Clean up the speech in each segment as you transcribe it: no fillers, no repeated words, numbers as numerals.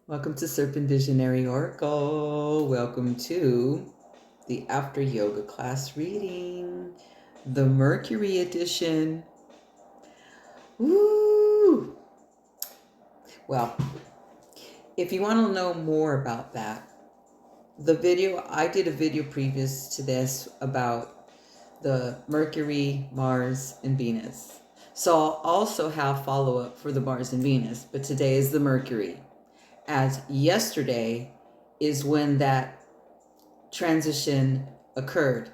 Welcome to Serpent Visionary Oracle. Welcome to the After Yoga class reading, the Mercury Edition. Woo! Well, if you want to know more about that, I did a video previous to this about the Mercury, Mars, and Venus. So I'll also have follow-up for the Mars and Venus, but today is the Mercury. As yesterday is when that transition occurred.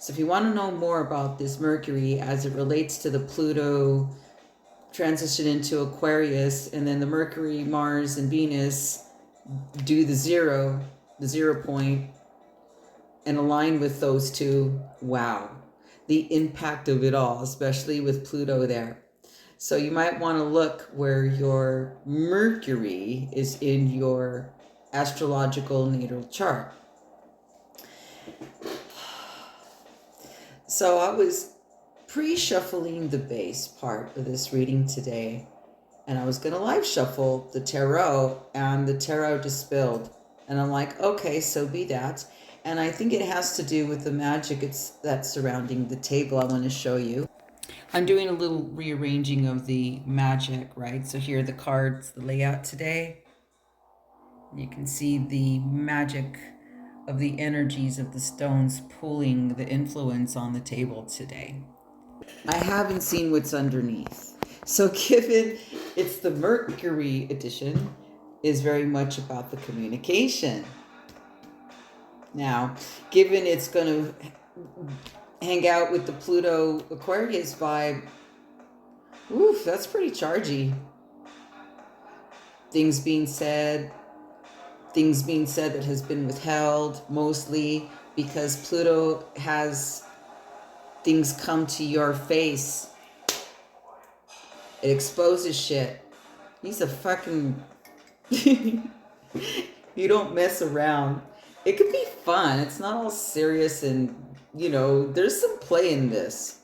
So if you want to know more about this Mercury as it relates to the Pluto transition into Aquarius, and then the Mercury, Mars, and Venus do the zero point, and align with those two, wow. The impact of it all, especially with Pluto there. So you might want to look where your Mercury is in your astrological natal chart. So I was pre-shuffling the base part of this reading today, and I was going to live shuffle the tarot, and the tarot just spilled. And I'm like, okay, so be that. And I think it has to do with the magic that's surrounding the table I want to show you. I'm doing a little rearranging of the magic, right? So here are the cards, the layout today. You can see the magic of the energies of the stones pulling the influence on the table today. I haven't seen what's underneath. So given it's the Mercury edition, is very much about the communication. Now, given it's going to hang out with the Pluto Aquarius vibe, oof, that's pretty chargy. Things being said that has been withheld, mostly because Pluto has things come to your face. It exposes shit. He's a fucking... You don't mess around. It could be fun. It's not all serious, and, you know, there's some play in this.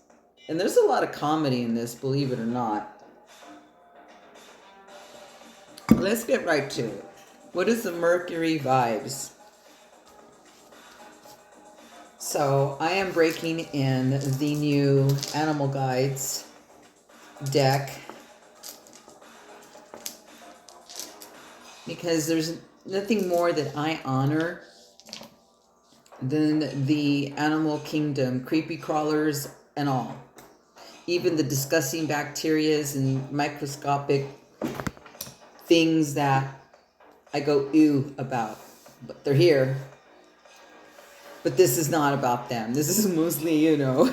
And there's a lot of comedy in this, believe it or not. Let's get right to it. What is the Mercury vibes? So I am breaking in the new Animal Guides deck because there's nothing more that I honor than the animal kingdom, creepy crawlers and all. Even the disgusting bacterias and microscopic things that I go ew about. But they're here. But this is not about them. This is mostly, you know,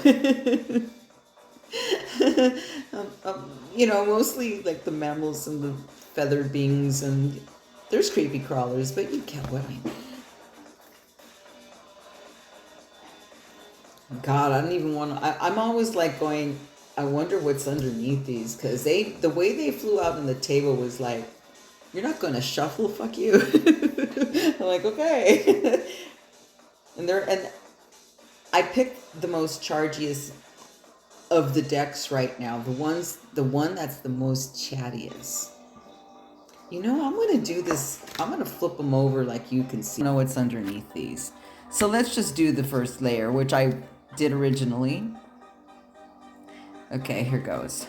mostly like the mammals and the feathered beings, and there's creepy crawlers, but you get what I mean. God, I don't even want to, I'm always like going, I wonder what's underneath these, because the way they flew out on the table was like, you're not going to shuffle, fuck you. I'm like, okay. And I picked the most chargiest of the decks right now. The one that's the most chattiest. You know, I'm going to do this. I'm going to flip them over like you can see. I know what's underneath these. So let's just do the first layer, which I did originally. Okay, here goes.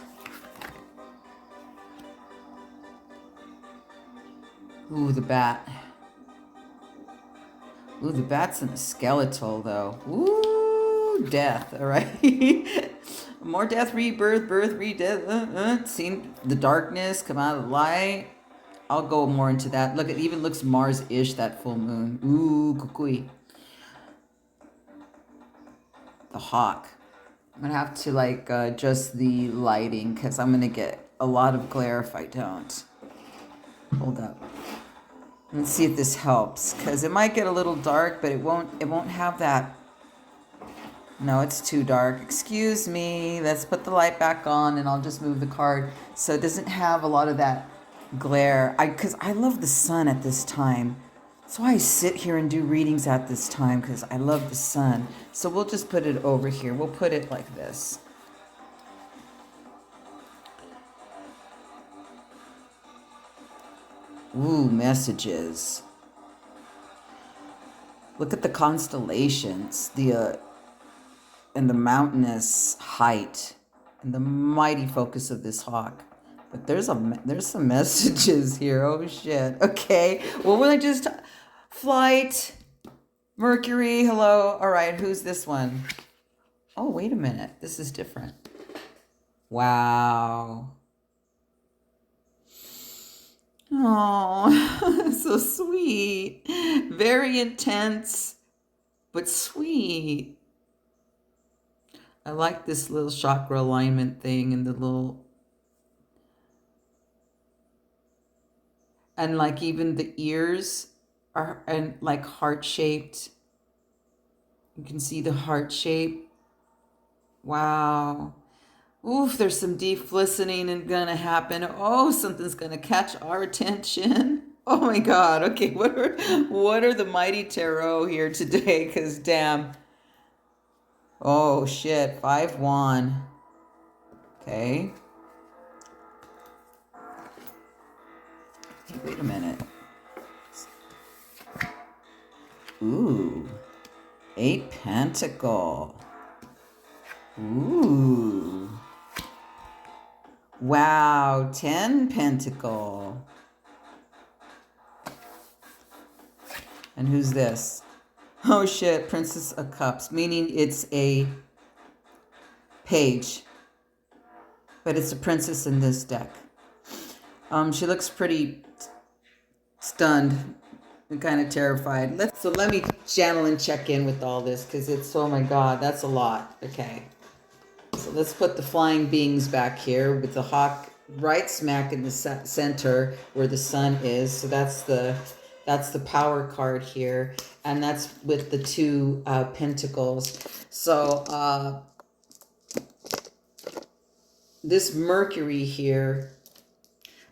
Ooh, the bat. Ooh, the bat's in a skeletal, though. Ooh, death, all right? More death, rebirth, birth, re-death. Seen the darkness come out of the light. I'll go more into that. Look, it even looks Mars-ish, that full moon. Ooh, kukui. The hawk. I'm going to have to, like, adjust the lighting, because I'm going to get a lot of glare if I don't. Hold up. Let's see if this helps, because it might get a little dark, but it won't have that. No, it's too dark. Excuse me. Let's put the light back on, and I'll just move the card so it doesn't have a lot of that glare. Because I love the sun at this time. That's why I sit here and do readings at this time, because I love the sun. So we'll just put it over here. We'll put it like this. Ooh, messages. Look at the constellations, and the mountainous height, and the mighty focus of this hawk. But there's some messages here. Oh shit. Okay. Well, when I just flight Mercury. Hello. All right. Who's this one? Oh, wait a minute. This is different. Wow. Oh, so sweet. Very intense, but sweet. I like this little chakra alignment thing and the little, and like even the ears are and like heart shaped. You can see the heart shape. Wow. Oof, there's some deep listening and gonna happen. Oh, something's gonna catch our attention. Oh my God. Okay, what are the mighty tarot here today? Cause damn. Oh shit. 5-1. Okay. Hey, wait a minute. Ooh. 8 Pentacle. Ooh. Wow, 10 Pentacle. And who's this? Oh shit, Princess of Cups, meaning it's a page, but it's a princess in this deck. She looks pretty stunned and kind of terrified. So let me channel and check in with all this because it's, oh my God, that's a lot. Okay. So let's put the flying beings back here with the hawk right smack in the center where the sun is. So that's the power card here. And that's with the 2 pentacles. So this Mercury here,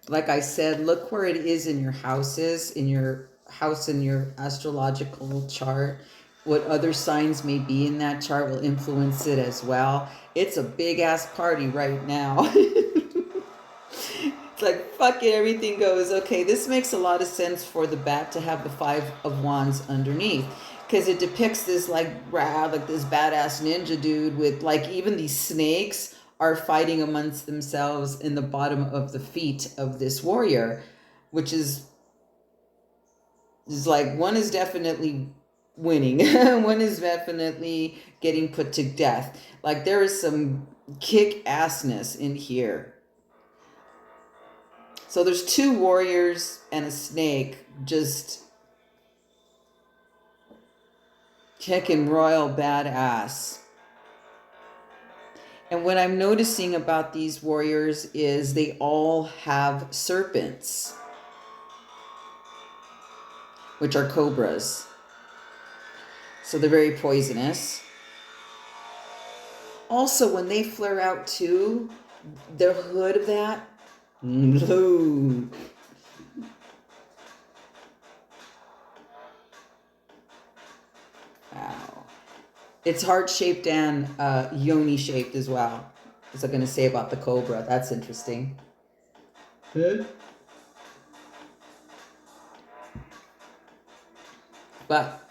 like I said, look where it is in your houses, in your house, in your astrological chart. What other signs may be in that chart will influence it as well. It's a big ass party right now. It's like, fuck it, everything goes. Okay, this makes a lot of sense for the bat to have the 5 of Wands underneath. Because it depicts this like this badass ninja dude with like even these snakes are fighting amongst themselves in the bottom of the feet of this warrior, which is like one is definitely winning. One is definitely getting put to death. Like there is some kick-assness in here. So there's 2 warriors and a snake just kicking royal badass. And what I'm noticing about these warriors is they all have serpents, which are cobras. So they're very poisonous. Also, when they flare out too, the hood of that, no. Wow. It's heart-shaped and yoni-shaped as well. What's I going to say about the cobra? That's interesting. Good. But,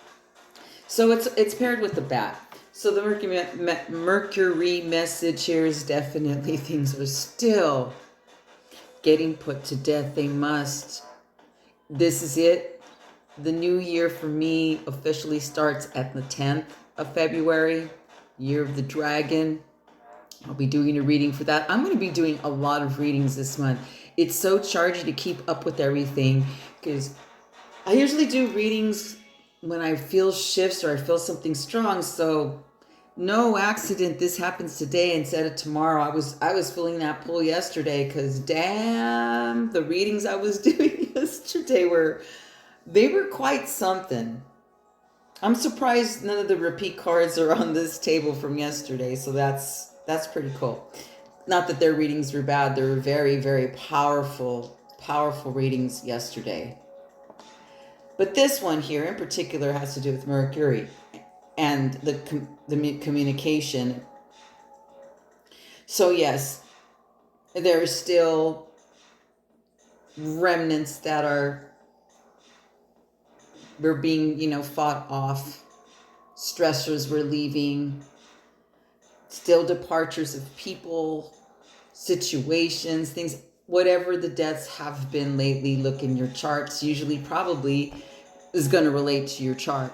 so it's paired with the bat. So the Mercury message here is definitely things are still getting put to death. They must. This is it. The new year for me officially starts at the 10th of February, Year of the Dragon. I'll be doing a reading for that. I'm going to be doing a lot of readings this month. It's so charging to keep up with everything because I usually do readings when I feel shifts or I feel something strong. So no accident this happens today instead of tomorrow. I was feeling that pull yesterday because damn, the readings I was doing yesterday were quite something. I'm surprised none of the repeat cards are on this table from yesterday, so that's pretty cool. Not that their readings were bad. They were very, very powerful readings yesterday. But this one here in particular has to do with Mercury and the communication. So yes, there's still remnants that we're being, you know, fought off. Stressors we're leaving. Still departures of people, situations, things, whatever the deaths have been lately. Look in your charts. Usually, probably is going to relate to your chart.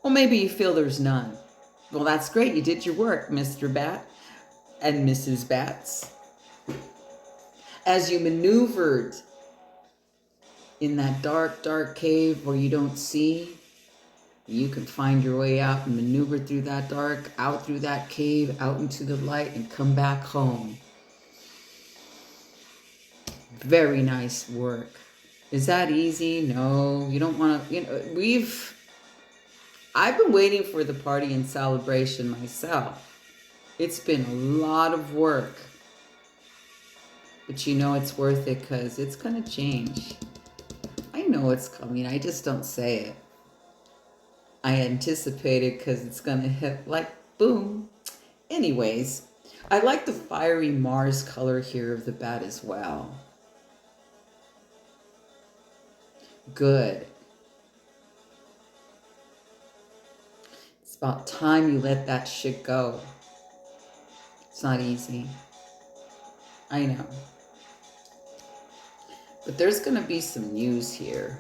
Well, maybe you feel there's none. Well, that's great. You did your work, Mr. Bat and Mrs. Bats. As you maneuvered in that dark, dark cave where you don't see, you can find your way out and maneuver through that dark, out through that cave, out into the light, and come back home. Very nice work. Is that easy? No, you don't want to, you know, I've been waiting for the party and celebration myself. It's been a lot of work. But you know it's worth it because it's going to change. I know it's coming. I just don't say it. I anticipate it because it's going to hit like boom. Anyways, I like the fiery Mars color here of the bat as well. Good. It's about time you let that shit go. It's not easy. I know. But there's going to be some news here.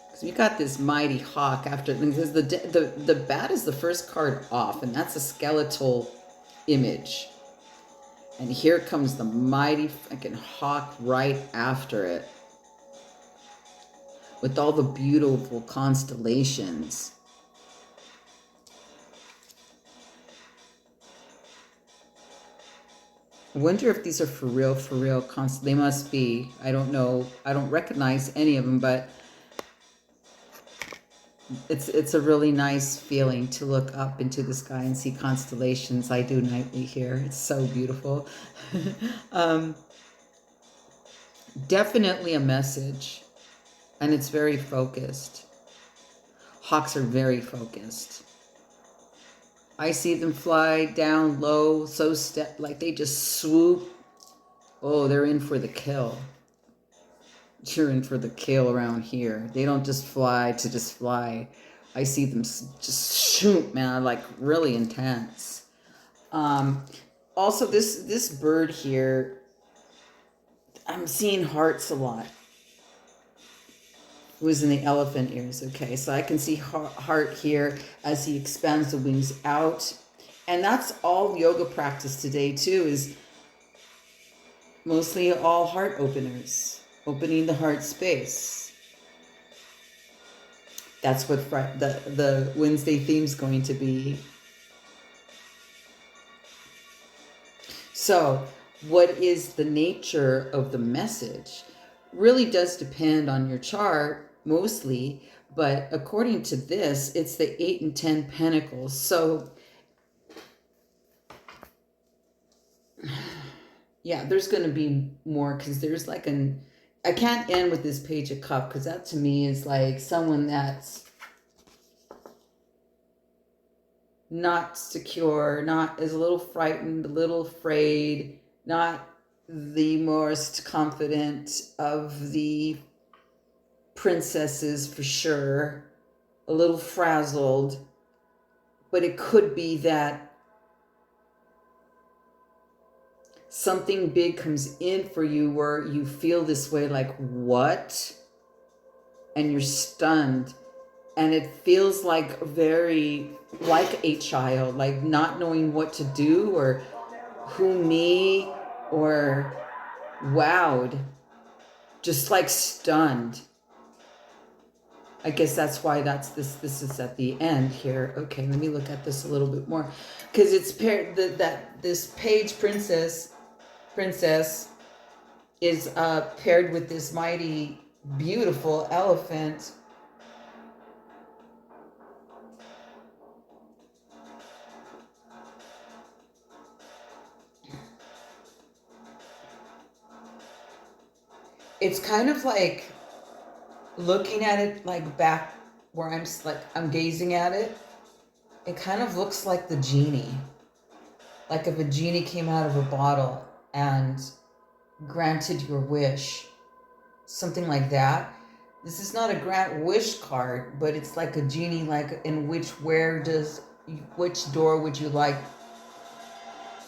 Because we got this mighty hawk after, because the bat is the first card off, and that's a skeletal image. And here comes the mighty fucking hawk right after it. With all the beautiful constellations. I wonder if these are for real they must be. I don't know. I don't recognize any of them, but it's a really nice feeling to look up into the sky and see constellations. I do nightly here. It's so beautiful. Definitely a message, and it's very focused. Hawks are very focused. I see them fly down low, so like they just swoop. Oh, they're in for the kill. You're in for the kill around here. They don't just fly to just fly. I see them just shoot, man, like really intense. Also, this bird here, I'm seeing hearts a lot. Was in the elephant ears. Okay, so I can see heart here as he expands the wings out. And that's all yoga practice today too, is mostly all heart openers, opening the heart space. That's what the Wednesday theme is going to be. So what is the nature of the message really does depend on your chart mostly, but according to this, it's the 8 and 10 Pentacles. So yeah, there's going to be more, because there's like I can't end with this Page of Cups, because that to me is like someone that's not secure, is a little frightened, a little afraid, not the most confident of the princesses for sure, a little frazzled, but it could be that something big comes in for you where you feel this way, like, what? And you're stunned, and it feels like very like a child, like not knowing what to do, or who me, or wowed, just like stunned. I guess that's why this is at the end here. Okay, let me look at this a little bit more, because it's paired that this page princess is paired with this mighty beautiful elephant. It's kind of like looking at it, like back where I'm gazing at it. It kind of looks like the genie, like if a genie came out of a bottle and granted your wish. Something like that. This is not a grant wish card, but it's like a genie, like in which door would you like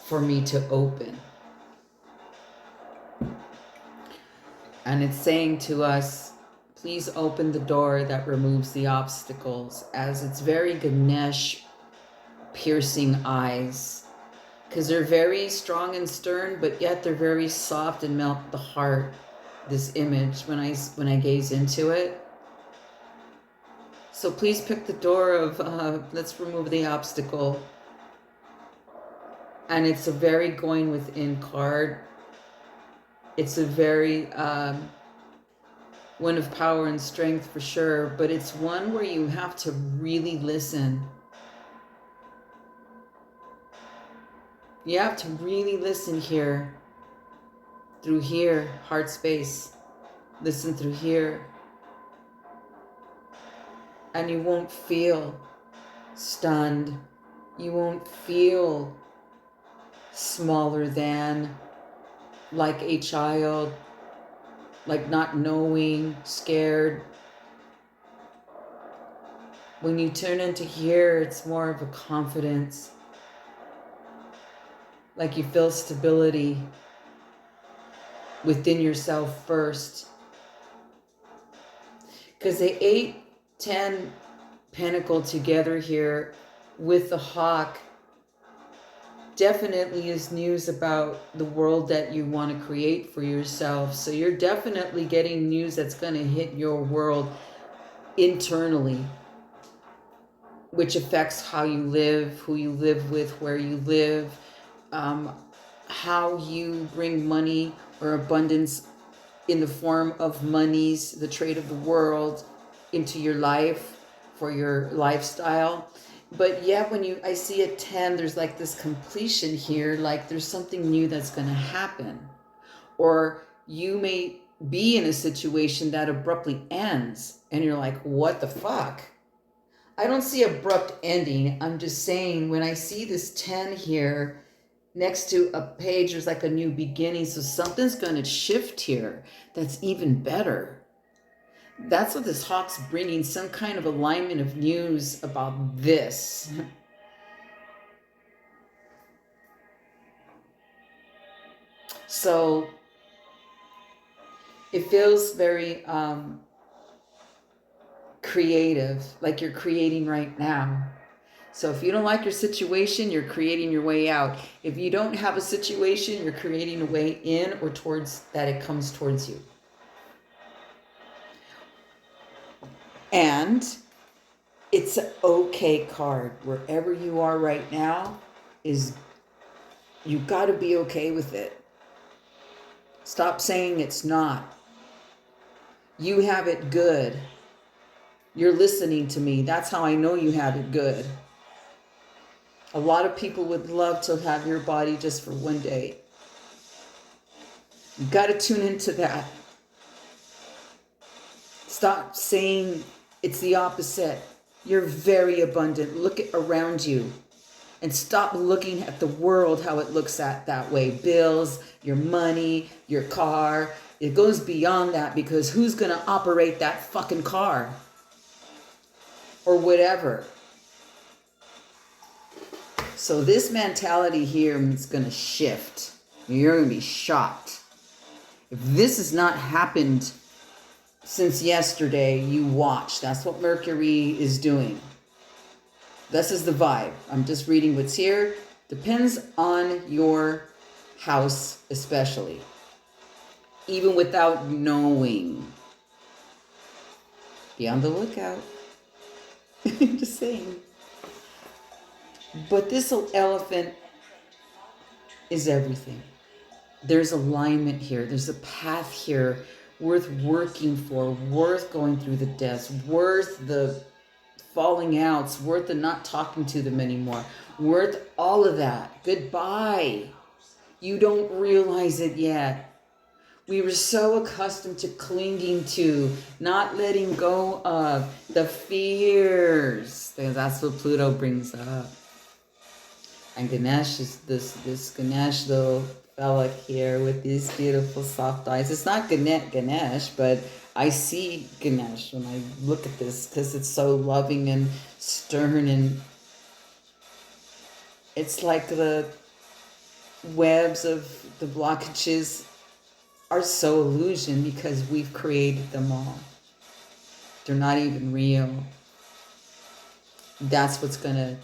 for me to open? And it's saying to us, please open the door that removes the obstacles, as it's very Ganesh piercing eyes, because they're very strong and stern, but yet they're very soft and melt the heart. This image, when I gaze into it. So please pick the door of let's remove the obstacle. And it's a very going within card. It's a very one of power and strength for sure, but it's one where you have to really listen. You have to really listen here. Through here, heart space. Listen through here. And you won't feel stunned. You won't feel smaller than, like a child, like not knowing, scared. When you turn into here, it's more of a confidence. Like you feel stability within yourself first. Because the 8, 10 pentacle together here with the hawk definitely is news about the world that you want to create for yourself. So you're definitely getting news that's going to hit your world internally, which affects how you live, who you live with, where you live, how you bring money or abundance in the form of monies, the trade of the world, into your life for your lifestyle. But yeah, when I see a 10, there's like this completion here, like there's something new that's going to happen. Or you may be in a situation that abruptly ends and you're like, what the fuck? I don't see abrupt ending. I'm just saying, when I see this 10 here next to a page, there's like a new beginning. So something's going to shift here that's even better. That's what this hawk's bringing, some kind of alignment of news about this. So it feels very creative, like you're creating right now. So if you don't like your situation, you're creating your way out. If you don't have a situation, you're creating a way in or towards that it comes towards you. And it's an okay card. Wherever you are right now, you got to be okay with it. Stop saying it's not. You have it good. You're listening to me. That's how I know you have it good. A lot of people would love to have your body just for one day. You got to tune into that. Stop saying it's the opposite. You're very abundant. Look around you and stop looking at the world how it looks at that way. Bills, your money, your car. It goes beyond that, because who's going to operate that fucking car? Or whatever. So this mentality here is going to shift. You're going to be shocked. If this has not happened since yesterday, you watch. That's what Mercury is doing. This is the vibe. I'm just reading what's here. Depends on your house especially. Even without knowing. Be on the lookout. Just saying. But this elephant is everything. There's alignment here. There's a path here worth working for, worth going through the deaths, worth the falling outs, worth the not talking to them anymore, worth all of that. Goodbye. You don't realize it yet. We were so accustomed to clinging to, not letting go of the fears. That's what Pluto brings up. And Ganesh is this Ganesh, though, fella here with these beautiful soft eyes. It's not Ganesh, but I see Ganesh when I look at this because it's so loving and stern, and it's like the webs of the blockages are so illusion because we've created them all. They're not even real. That's what's going to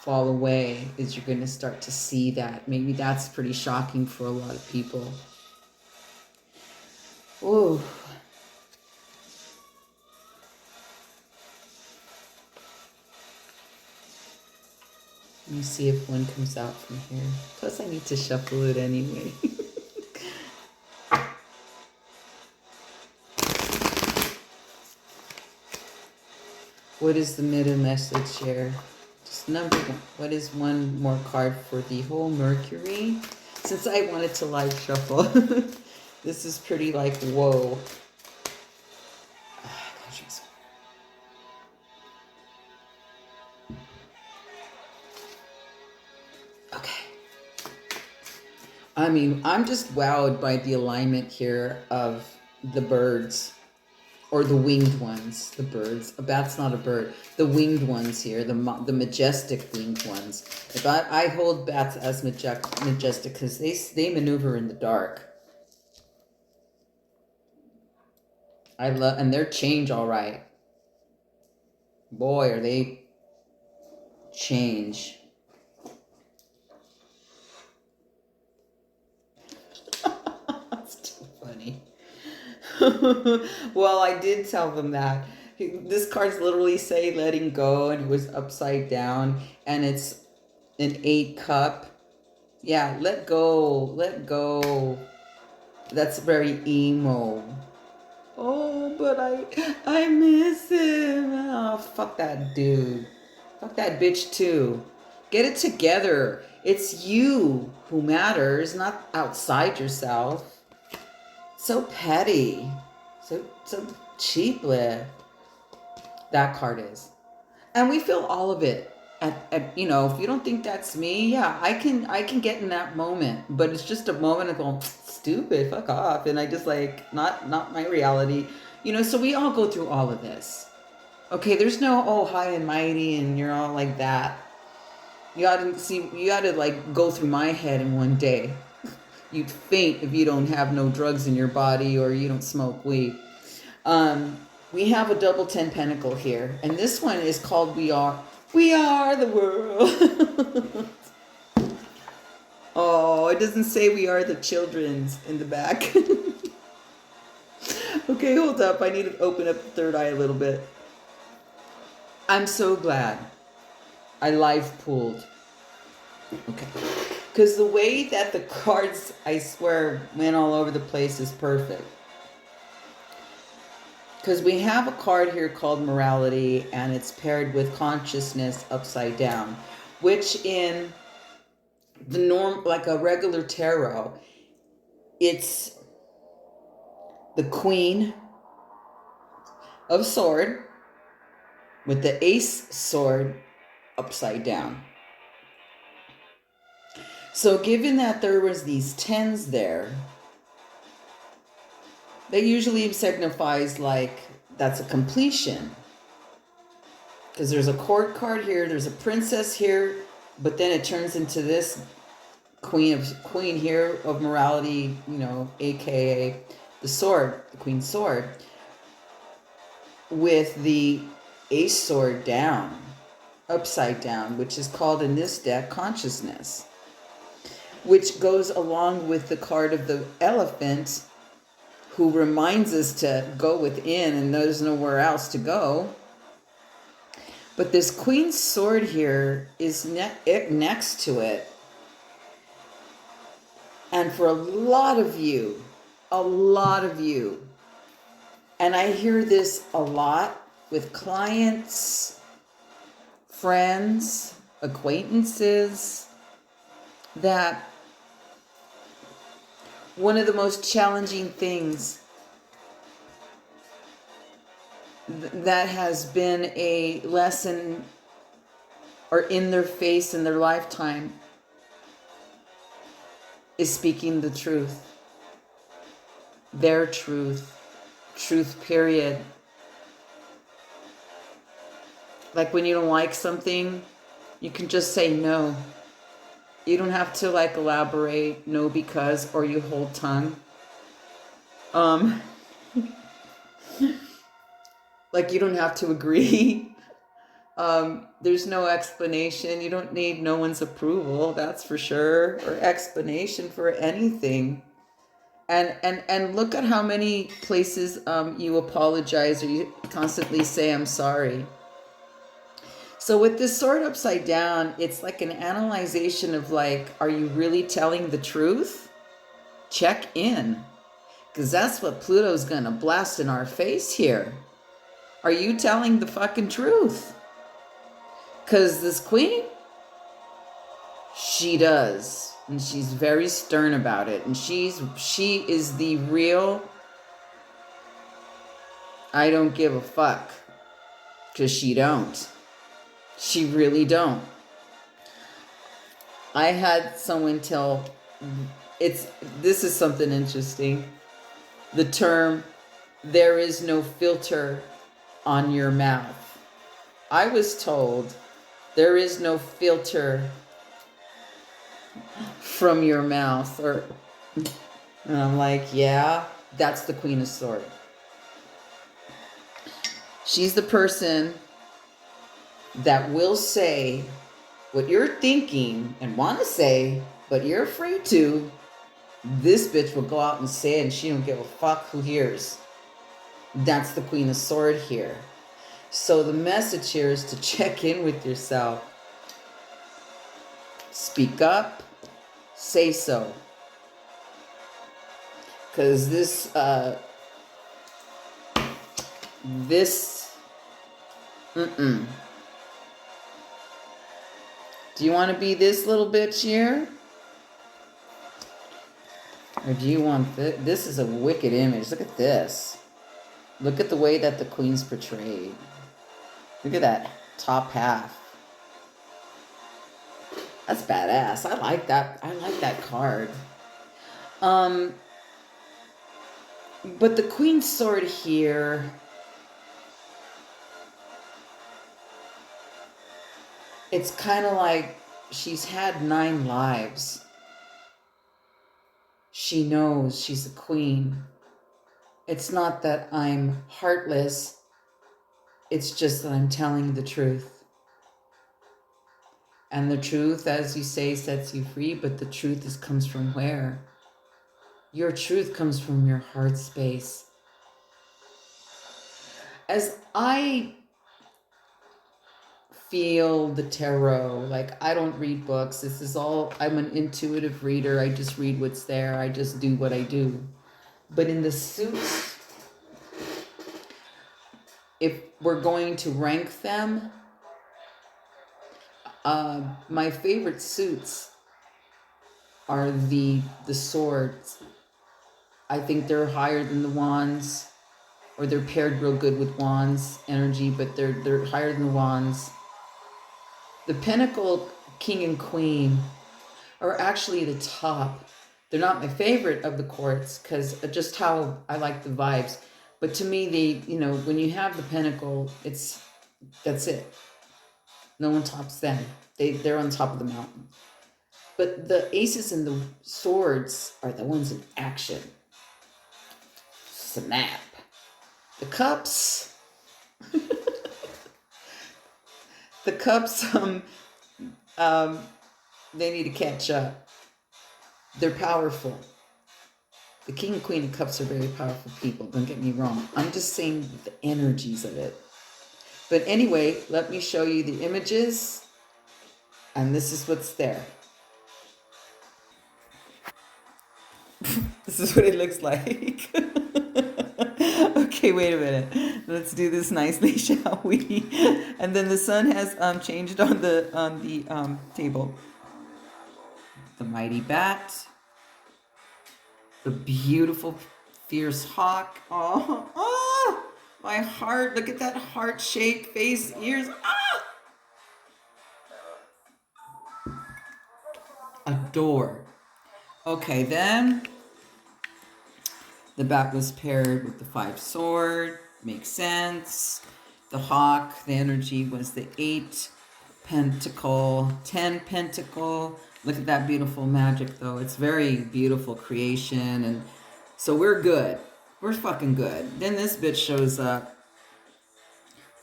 fall away, is you're going to start to see that. Maybe that's pretty shocking for a lot of people. Ooh. Let me see if one comes out from here. Plus I need to shuffle it anyway. What is the middle message here? Just number one. What is one more card for the whole Mercury? Since I wanted to live shuffle. This is pretty like, whoa. Okay. I mean, I'm just wowed by the alignment here of the birds. Or the winged ones, the birds. A bat's not a bird. The winged ones here, the majestic winged ones. If I hold bats as majestic because they maneuver in the dark. I love, and they're change all right. Boy, are they change. That's too funny. Well, I did tell them that. This card's literally say letting go, and it was upside down, and it's an 8 cup. Yeah, let go, let go. That's very emo. Oh, but I miss him. Oh, fuck that dude. Fuck that bitch too. Get it together. It's you who matters, not outside yourself. So petty. So cheaply. That card is. And we feel all of it. You know, if you don't think that's me, yeah, I can get in that moment, but it's just a moment of going, stupid, fuck off, and I just like, not my reality, you know. So we all go through all of this. Okay, there's no, oh, high and mighty and you're all like that. You gotta like go through my head in one day. You'd faint if you don't have no drugs in your body or you don't smoke weed. We have a double 10 pentacle here, and this one is called We Are the World. Oh, it doesn't say we are the children's in the back. Okay, hold up. I need to open up the third eye a little bit. I'm so glad I live pulled. Okay. Because the way that the cards, I swear, went all over the place is perfect. Because we have a card here called Morality, and it's paired with Consciousness upside down, which in the norm, like a regular tarot, it's the Queen of Sword with the Ace Sword upside down. So given that there was these 10s there, that usually signifies like that's a completion. Because there's a court card here, there's a princess here, but then it turns into this queen here of morality, you know, aka the sword, the Queen's Sword, with the Ace Sword down, upside down, which is called in this deck Consciousness, which goes along with the card of the Elephant, who reminds us to go within and there's nowhere else to go. But this Queen's Sword here is next to it. And for a lot of you, and I hear this a lot with clients, friends, acquaintances, that one of the most challenging things that has been a lesson or in their face in their lifetime is speaking the truth. Their truth. Truth, period. Like when you don't like something, you can just say no. You don't have to like elaborate, no because, or you hold tongue. Like you don't have to agree. There's no explanation. You don't need no one's approval, that's for sure, or explanation for anything. And look at how many places you apologize or you constantly say I'm sorry. So with this sword upside down, it's like an analyzation of like, are you really telling the truth? Check in, because that's what Pluto's gonna blast in our face here. Are you telling the fucking truth? Because this queen, she does. And she's very stern about it. And she is the real, I don't give a fuck. Because she don't. She really don't. I had someone tell, this is something interesting. The term, there is no filter on your mouth. I was told, there is no filter from your mouth. And I'm like, yeah, that's the Queen of Swords. She's the person that will say what you're thinking and want to say, but you're afraid to. This bitch will go out and say it, and she don't give a fuck who hears. That's the Queen of Swords here. So the message here is to check in with yourself. Speak up. Say so. Because this Do you want to be this little bitch here? Or do you want this? This is a wicked image. Look at this. Look at the way that the queen's portrayed. Look at that top half. That's badass. I like that. I like that card. But the Queen's Sword here, it's kind of like she's had 9 lives. She knows she's a queen. It's not that I'm heartless. It's just that I'm telling the truth. And the truth, as you say, sets you free, but the truth comes from where? Your truth comes from your heart space. As I feel the tarot, like I don't read books. This is all, I'm an intuitive reader. I just read what's there. I just do what I do. But in the suits, if we're going to rank them, my favorite suits are the swords. I think they're higher than the wands, or they're paired real good with wands energy, but they're higher than the wands. The Pentacle King and Queen are actually the top. They're not my favorite of the quartz because just how I like the vibes. But to me, they, you know, when you have the Pentacle, that's it. No one tops them. They're on top of the mountain. But the aces and the swords are the ones in action. Snap. The cups. The cups, they need to catch up. They're powerful. The King and Queen of Cups are very powerful people. Don't get me wrong. I'm just saying the energies of it. But anyway, let me show you the images. And this is what's there. This is what it looks like. Okay, wait a minute. Let's do this nicely, shall we? And then the sun has changed on the table. The mighty bat. The beautiful fierce hawk. Oh, my heart. Look at that heart-shaped face, ears. A door. Okay, then the bat was paired with the 5 sword. Makes sense. The hawk, the energy was the 8 pentacle, 10 pentacle. Look at that beautiful magic, though. It's very beautiful creation. And so we're good. We're fucking good. Then this bitch shows up,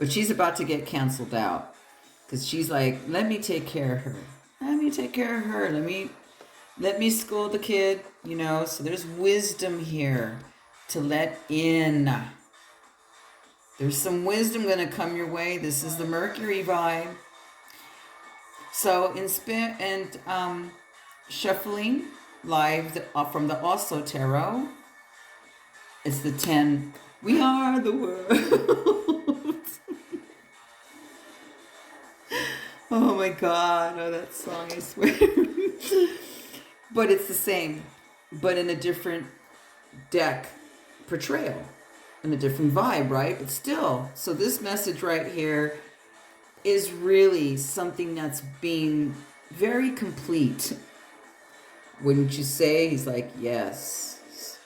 but she's about to get canceled out because she's like, let me take care of her. Let me take care of her. Let me school the kid, you know. So there's wisdom here to let in. There's some wisdom going to come your way. This is the Mercury vibe. So shuffling live from the Also Tarot, it's the 10. We are the world. Oh my God. Oh, that song, I swear. But it's the same, but in a different deck portrayal, in a different vibe, right? But still, so this message right here is really something that's being very complete. Wouldn't you say? He's like, yes.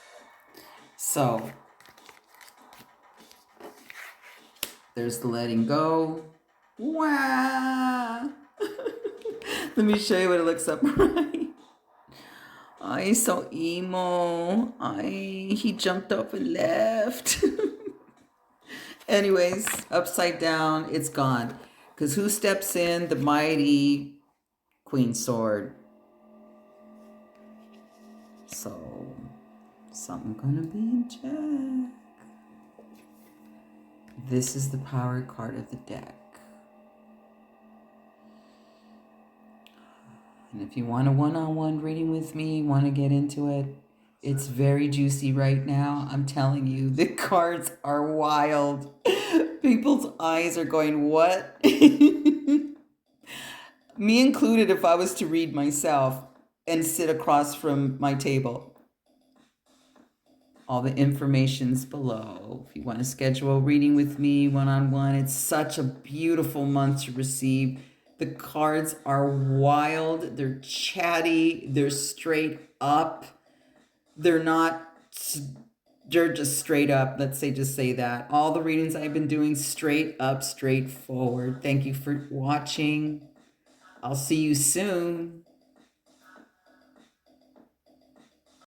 So there's the letting go. Wow. Let me show you what it looks up right. Oh, he's so emo. He jumped up and left. Anyways, upside down, it's gone. Because who steps in? The mighty Queen Sword. So, something gonna be in check. This is the power card of the deck. And if you want a one-on-one reading with me, want to get into it, it's very juicy right now. I'm telling you, the cards are wild. People's eyes are going, what? Me included, if I was to read myself and sit across from my table. All the information's below. If you want to schedule a reading with me one-on-one, it's such a beautiful month to receive. The cards are wild. They're chatty. They're straight up. They're just straight up. Let's just say that. All the readings I've been doing, straight up, straightforward. Thank you for watching. I'll see you soon.